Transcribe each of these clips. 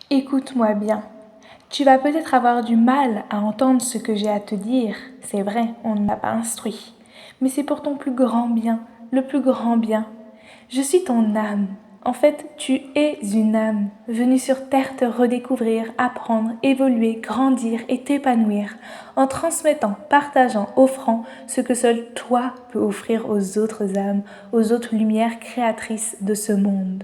Écoute-moi bien. Tu vas peut-être avoir du mal à entendre ce que j'ai à te dire. C'est vrai, on ne m'a pas instruit. Mais c'est pour ton plus grand bien, le plus grand bien. Je suis ton âme. En fait, tu es une âme, venue sur Terre te redécouvrir, apprendre, évoluer, grandir et t'épanouir, en transmettant, partageant, offrant ce que seul toi peux offrir aux autres âmes, aux autres lumières créatrices de ce monde.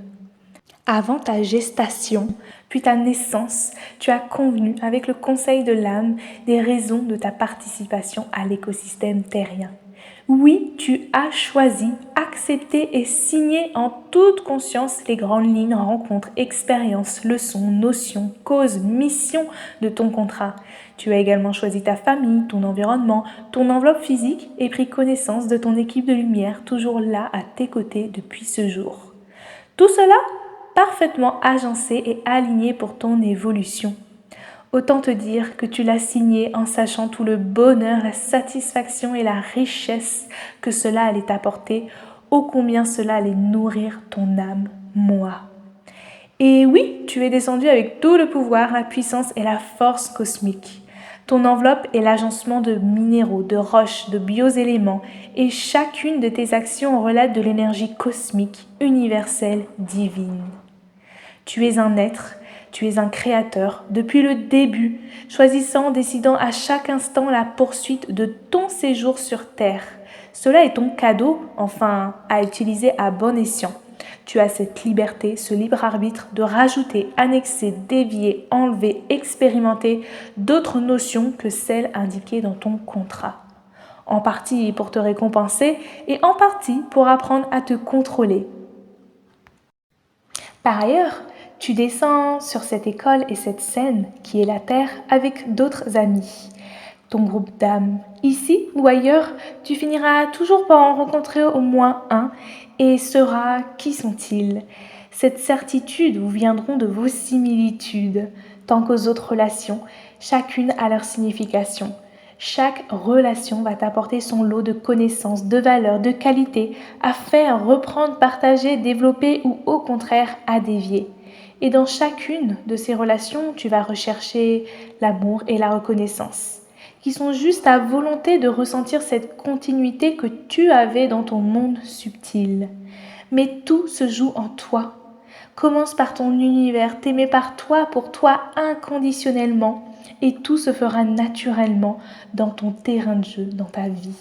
Avant ta gestation, puis ta naissance, tu as convenu avec le conseil de l'âme des raisons de ta participation à l'écosystème terrien. Oui, tu as choisi, accepté et signé en toute conscience les grandes lignes, rencontres, expériences, leçons, notions, causes, missions de ton contrat. Tu as également choisi ta famille, ton environnement, ton enveloppe physique et pris connaissance de ton équipe de lumière toujours là à tes côtés depuis ce jour. Tout cela parfaitement agencé et aligné pour ton évolution. Autant te dire que tu l'as signé en sachant tout le bonheur, la satisfaction et la richesse que cela allait t'apporter, ô combien cela allait nourrir ton âme, moi. Et oui, tu es descendu avec tout le pouvoir, la puissance et la force cosmique. Ton enveloppe est l'agencement de minéraux, de roches, de bioéléments, et chacune de tes actions relate de l'énergie cosmique, universelle, divine. Tu es un être, tu es un créateur, depuis le début, choisissant, décidant à chaque instant la poursuite de ton séjour sur Terre. Cela est ton cadeau, enfin, à utiliser à bon escient. Tu as cette liberté, ce libre arbitre de rajouter, annexer, dévier, enlever, expérimenter d'autres notions que celles indiquées dans ton contrat. En partie pour te récompenser et en partie pour apprendre à te contrôler. Par ailleurs, tu descends sur cette école et cette scène qui est la Terre avec d'autres amis, ton groupe d'âmes. Ici ou ailleurs, tu finiras toujours par en rencontrer au moins un et sauras qui sont-ils. Cette certitude où viendront de vos similitudes, tant qu'aux autres relations, chacune a leur signification. Chaque relation va t'apporter son lot de connaissances, de valeurs, de qualités à faire, reprendre, partager, développer ou au contraire à dévier. Et dans chacune de ces relations, tu vas rechercher l'amour et la reconnaissance, qui sont juste ta volonté de ressentir cette continuité que tu avais dans ton monde subtil. Mais tout se joue en toi. Commence par ton univers, t'aimer par toi, pour toi inconditionnellement, et tout se fera naturellement dans ton terrain de jeu, dans ta vie.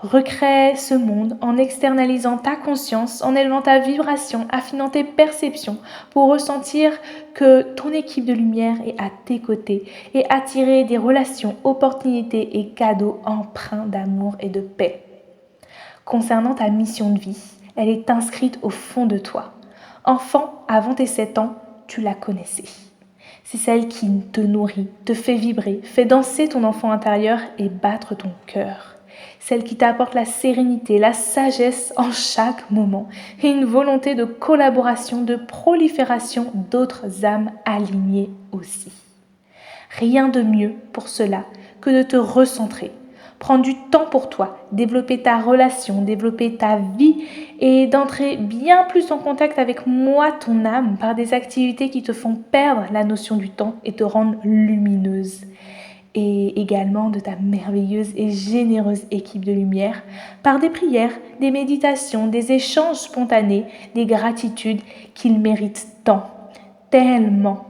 Recrée ce monde en externalisant ta conscience, en élevant ta vibration, affinant tes perceptions pour ressentir que ton équipe de lumière est à tes côtés et attirer des relations, opportunités et cadeaux empreints d'amour et de paix. Concernant ta mission de vie, elle est inscrite au fond de toi. Enfant, avant tes 7 ans, tu la connaissais. C'est celle qui te nourrit, te fait vibrer, fait danser ton enfant intérieur et battre ton cœur. Celle qui t'apporte la sérénité, la sagesse en chaque moment et une volonté de collaboration, de prolifération d'autres âmes alignées aussi. Rien de mieux pour cela que de te recentrer, prendre du temps pour toi, développer ta relation, développer ta vie et d'entrer bien plus en contact avec moi, ton âme, par des activités qui te font perdre la notion du temps et te rendent lumineuse. Et également de ta merveilleuse et généreuse équipe de lumière, par des prières, des méditations, des échanges spontanés, des gratitudes qu'ils méritent tant, tellement.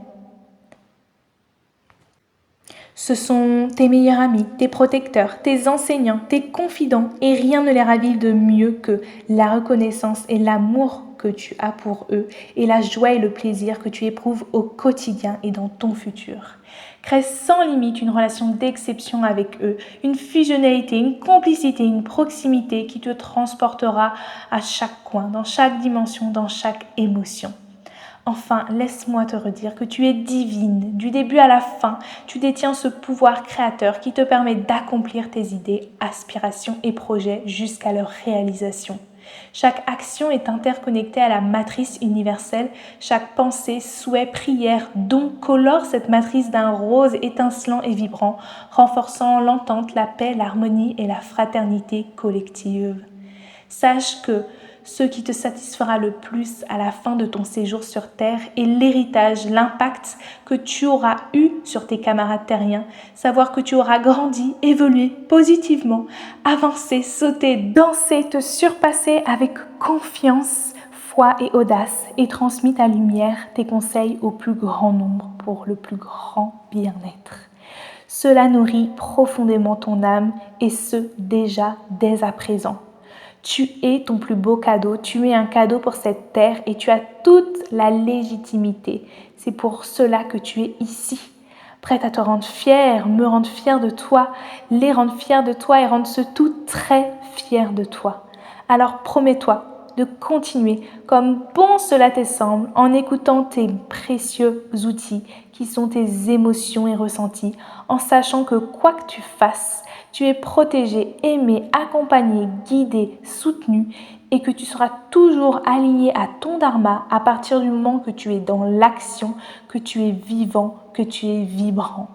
Ce sont tes meilleurs amis, tes protecteurs, tes enseignants, tes confidents, et rien ne les ravive de mieux que la reconnaissance et l'amour que tu as pour eux et la joie et le plaisir que tu éprouves au quotidien et dans ton futur. Crée sans limite une relation d'exception avec eux, une fusionnalité, une complicité, une proximité qui te transportera à chaque coin, dans chaque dimension, dans chaque émotion. Enfin, laisse-moi te redire que tu es divine, du début à la fin. Tu détiens ce pouvoir créateur qui te permet d'accomplir tes idées, aspirations et projets jusqu'à leur réalisation. Chaque action est interconnectée à la matrice universelle. Chaque pensée, souhait, prière, don colore cette matrice d'un rose étincelant et vibrant, renforçant l'entente, la paix, l'harmonie et la fraternité collective. Sache que ce qui te satisfera le plus à la fin de ton séjour sur Terre est l'héritage, l'impact que tu auras eu sur tes camarades terriens, savoir que tu auras grandi, évolué positivement, avancé, sauté, dansé, te surpasser avec confiance, foi et audace et transmis ta lumière, tes conseils au plus grand nombre pour le plus grand bien-être. Cela nourrit profondément ton âme et ce, déjà, dès à présent. Tu es ton plus beau cadeau, tu es un cadeau pour cette terre et tu as toute la légitimité. C'est pour cela que tu es ici, prête à te rendre fière, me rendre fière de toi, les rendre fiers de toi et rendre ce tout très fiers de toi. Alors promets-toi de continuer comme bon cela te semble en écoutant tes précieux outils qui sont tes émotions et ressentis, en sachant que quoi que tu fasses, tu es protégé, aimé, accompagné, guidé, soutenu et que tu seras toujours aligné à ton dharma à partir du moment que tu es dans l'action, que tu es vivant, que tu es vibrant.